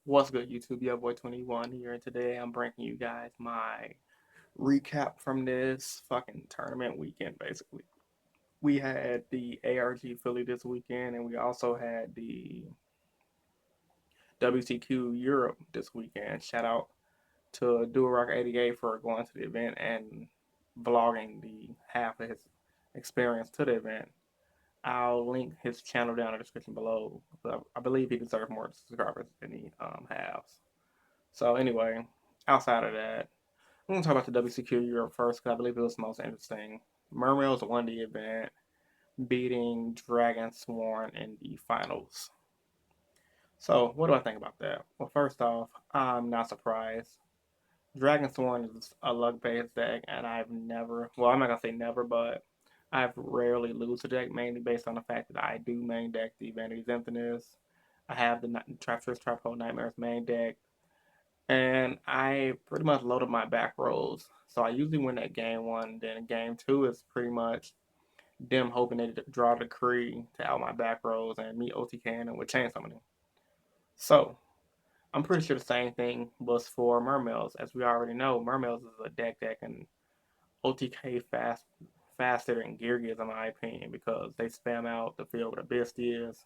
What's good, YouTube? Your boy 21 here, and today I'm bringing you guys my recap from this fucking tournament weekend, basically. We had the ARG Philly this weekend, and we also had the WCQ Europe this weekend. Shout out to Rock 88 for going to the event and vlogging the half of his experience to the event. I'll link his channel down in the description below. But I believe he deserves more subscribers than he has. So anyway, outside of that, I'm gonna talk about the WCQ Europe first because I believe it was the most interesting. Mermails won the event, beating Dragon Sworn in the finals. So what do I think about that? Well, first off, I'm not surprised. Dragon Sworn is a luck-based deck, and I've never, well, I'm not gonna say never, but I've rarely lose a deck mainly based on the fact that I do main deck the Vanity's Infinite. I have the Treacherous Trap Nightmares main deck. And I pretty much loaded my back rolls. So I usually win that game one. Then game two is pretty much them hoping they draw the decree to out my back rolls and me OTKing them with chain summoning. So I'm pretty sure the same thing was for Mermails. As we already know, Mermails is a deck that can OTK faster than Gear Gears in my opinion because they spam out the field with Abyss is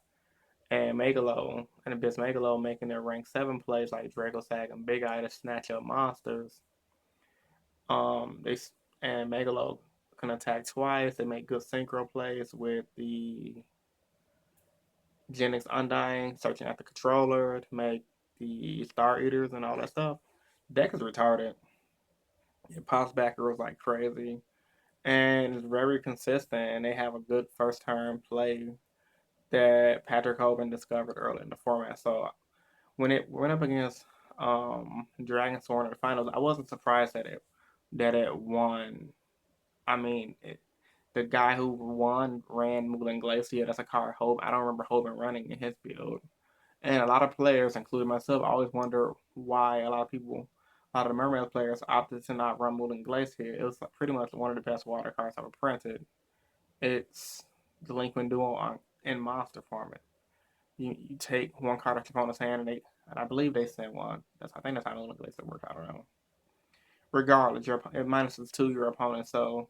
and Megalo and Abyss Megalo making their rank 7 plays like Draco Sag and Big Eye to snatch up monsters. They and Megalo can attack twice. They make good synchro plays with the Genix Undying, searching at the controller to make the Star Eaters and all that stuff. Deck is retarded. It pops back rows like crazy. And it's very consistent and they have a good first turn play that Patrick Hoban discovered early in the format. So when it went up against Dragon Sword in the finals, I wasn't surprised that it won. I mean, the guy who won ran Moulin Glacier. That's a card Hope. I don't remember Hoban running in his build. And a lot of players, including myself, always wonder why a lot of the Mermaid players opted to not run Moulin Glacier. It was pretty much one of the best water cards ever printed. It's Delinquent Duo in monster format. You take one card off your opponent's hand and I believe they send one. I think that's how Moulin Glacier works. I don't know. Regardless, it minuses two your opponent, so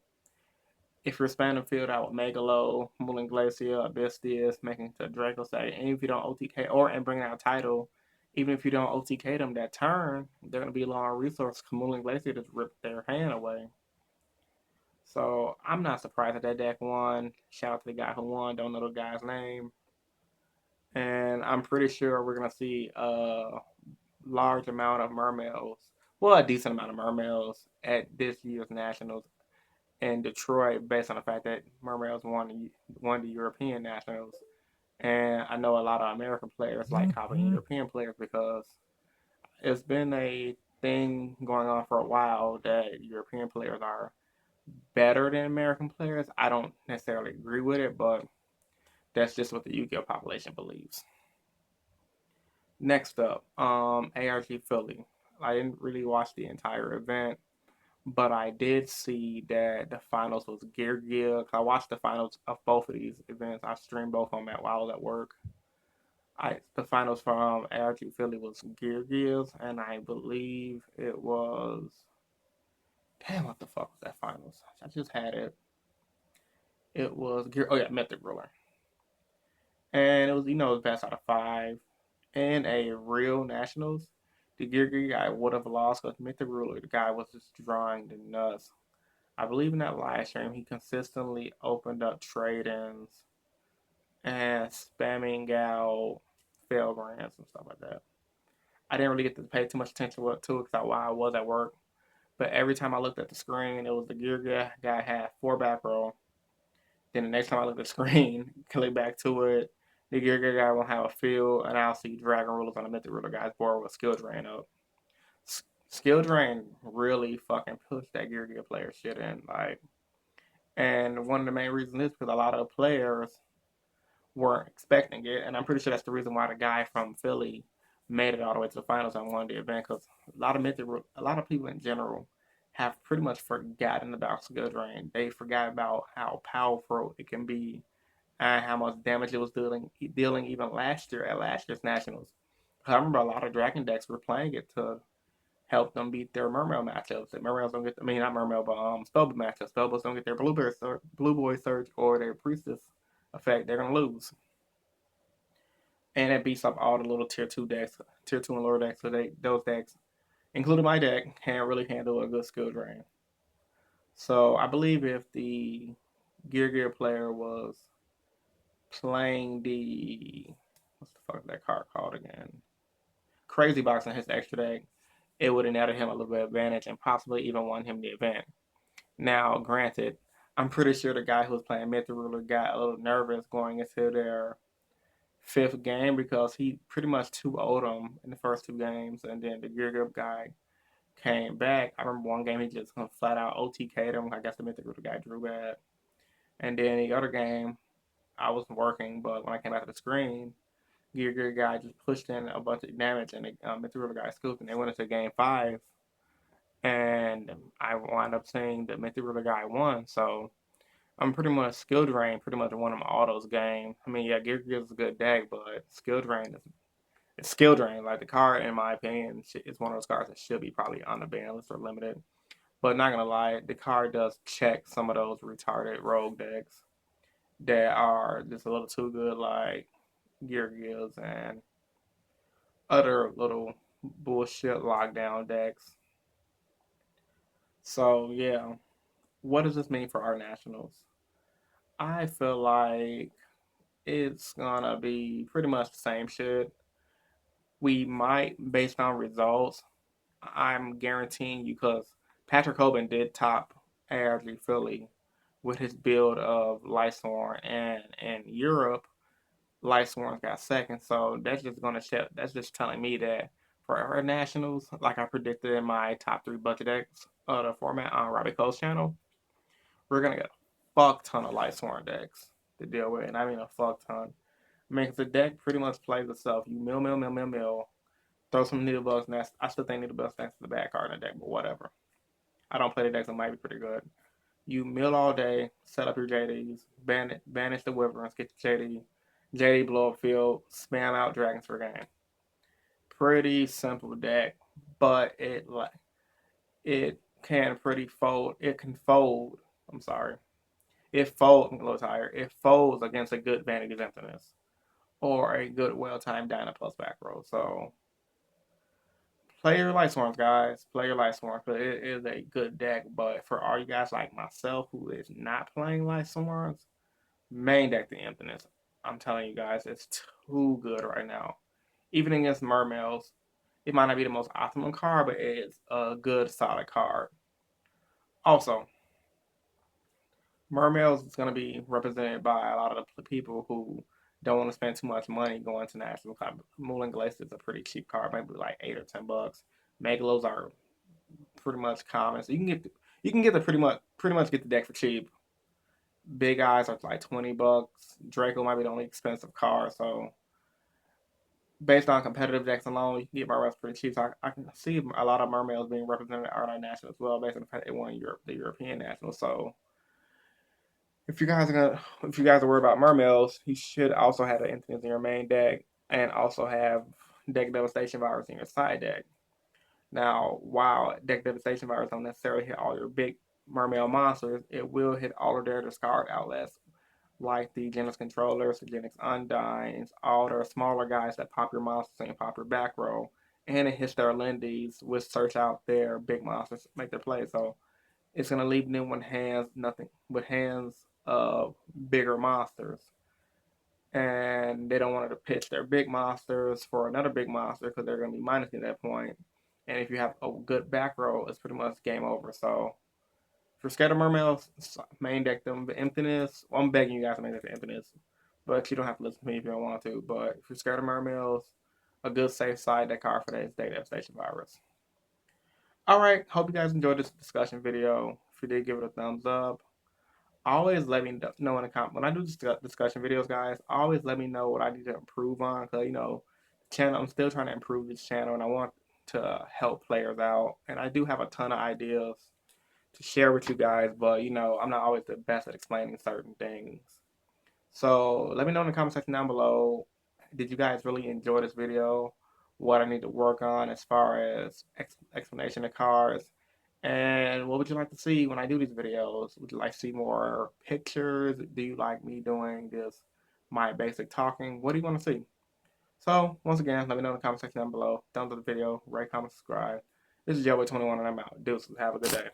if you're spanning the field out with Megalo, Moulin Glacier, Abystis, making to Draco say, and if you don't OTK or and bring out a title, even if you don't OTK them that turn, they're gonna be low on resource. Moulin Glacier just rip their hand away. So I'm not surprised that deck won. Shout out to the guy who won. Don't know the guy's name, and I'm pretty sure we're gonna see a large amount of mermaids. Well, a decent amount of mermaids at this year's nationals in Detroit based on the fact that Mermaids won the European Nationals. And I know a lot of American players like copying European players because it's been a thing going on for a while that European players are better than American players. I don't necessarily agree with it, but that's just what the Yu-Gi-Oh population believes. Next up, ARG Philly. I didn't really watch the entire event. But I did see that the finals was Gear Gear. I watched the finals of both of these events. I streamed both of them while I was at work. The finals from ARG Philly was Gear Gears, and I believe it was. Damn, what the fuck was that finals? I just had it. It was Gear. Oh yeah, Mythic Ruler, and it was it was best out of five. In a real nationals, the Gear Gear guy would have lost because Mythic Ruler, the guy was just drawing the nuts. I believe in that live stream, he consistently opened up trade ins and spamming out fail grants and stuff like that. I didn't really get to pay too much attention to it because while I was at work. But every time I looked at the screen, it was the gear guy had four back row. Then the next time I looked at the screen, click back to it, the gear guy will have a field, and I'll see Dragon Rulers on the Mythic Ruler guy's board with skill drain up. Skill drain really fucking pushed that gear player shit in. And one of the main reasons is because a lot of the players weren't expecting it, and I'm pretty sure that's the reason why the guy from Philly made it all the way to the finals and won the event. Because a lot of people in general have pretty much forgotten about skill drain. They forgot about how powerful it can be and how much damage it was dealing even last year at last year's nationals. I remember a lot of Dragon decks were playing it to help them beat their Mermail matchups. The Mermails don't get, I mean, not Mermail, but Spellbook matchups. Spellbooks don't get their Blue Boy Surge or their Priestess effect. They're gonna lose, and it beats up all the little tier two decks, tier two and lower decks. So those decks, including my deck, can't really handle a good skill drain. So I believe if the Gear player was playing the, what's the fuck is that card called again? Crazy Box in his extra deck, it would have netted him a little bit of advantage and possibly even won him the event. Now, granted, I'm pretty sure the guy who was playing Myth the Ruler got a little nervous going into their fifth game because he pretty much 2-0'd him in the first two games, and then the Gear Grip guy came back. I remember one game he just flat out OTK'd him. I guess the Myth the Ruler guy drew bad. And then the other game, I wasn't working, but when I came out to the screen, Gear guy just pushed in a bunch of damage, and the Myth the Ruler guy scooped, and they went into game five. And I wound up saying the Myth the Ruler guy won, so I'm pretty much skill drain. Pretty much won them all those games. I mean, yeah, Gear is a good deck, but skill drain is it's skill drain. Like the card, in my opinion, is one of those cards that should be probably on the ban list or limited. But not gonna lie, the card does check some of those retarded rogue decks that are just a little too good, like Gear Gills and other little bullshit lockdown decks. So yeah, what does this mean for our nationals? I feel like it's gonna be pretty much the same shit. We might, based on results, I'm guaranteeing you because Patrick Hoban did top ARG Philly with his build of Lysworn, and in Europe, Lysworn got second. So that's just telling me that for our nationals, like I predicted in my top three budget decks of the format on Robbie Cole's channel, we're gonna get a fuck ton of Lysworn decks to deal with, and I mean a fuck ton. I mean, 'cause the deck pretty much plays itself. You mill, throw some Needlebugs Nest. I still think Needlebugs Nest is the bad card in the deck, but whatever. I don't play the decks that might be pretty good. You mill all day, set up your JDs, banish the Wyverns, get your JD blow up field, spam out Dragons for game. Pretty simple deck, but it can pretty fold. It can fold. I'm sorry. It folds. I'm a little tired. It folds against a good Vanity of Emptiness or a good well-timed Dyna plus back row. So play your light swarms, guys. Play your light swarms, but it is a good deck. But for all you guys like myself who is not playing light swarms, main deck the Emptiness. I'm telling you guys, it's too good right now. Even against Mermails, it might not be the most optimum card, but it's a good, solid card. Also, Mermails is going to be represented by a lot of the people who don't want to spend too much money going to national. Moulin Glacier is a pretty cheap card, maybe like $8 or $10. Megalos are pretty much common, so you can get the pretty much get the deck for cheap. Big Eyes are like $20. Draco might be the only expensive card, so based on competitive decks alone, you can get Mermails pretty cheap. So I can see a lot of Mermails being represented at our national as well, based on the fact they won the European national. So if you guys are worried about Mermails, you should also have the Infinite in your main deck and also have Deck Devastation Virus in your side deck. Now, while Deck Devastation Virus don't necessarily hit all your big Mermail monsters, it will hit all of their discard outlets, like the Genesis Controllers, the Genesis Undines, all their smaller guys that pop your monsters and pop your back row, and it hits their Lindies, which search out their big monsters, make their play. So it's gonna leave them with hands of bigger monsters, and they don't want to pitch their big monsters for another big monster because they're gonna be minus at that point. And if you have a good back row, it's pretty much game over. So if you're scared of Mermails, main deck them. The Emptiness, well, I'm begging you guys to main deck the Emptiness, but you don't have to listen to me if you don't want to. But if you're scared of Mermails, a good safe side deck card for that is Deck Devastation Virus. All right, hope you guys enjoyed this discussion video. If you did, give it a thumbs up. Always let me know in the comment when I do discussion videos, guys. Always let me know what I need to improve on, because channel. I'm still trying to improve this channel, and I want to help players out. And I do have a ton of ideas to share with you guys, but I'm not always the best at explaining certain things. So let me know in the comment section down below. Did you guys really enjoy this video? what I need to work on as far as explanation of cars. And what would you like to see when I do these videos? Would you like to see more pictures? Do you like me doing this, my basic talking? What do you want to see? So, once again, let me know in the comment section down below. Thumbs up the video, rate, comment, subscribe. This is Joey21 and I'm out. Deuces. Have a good day.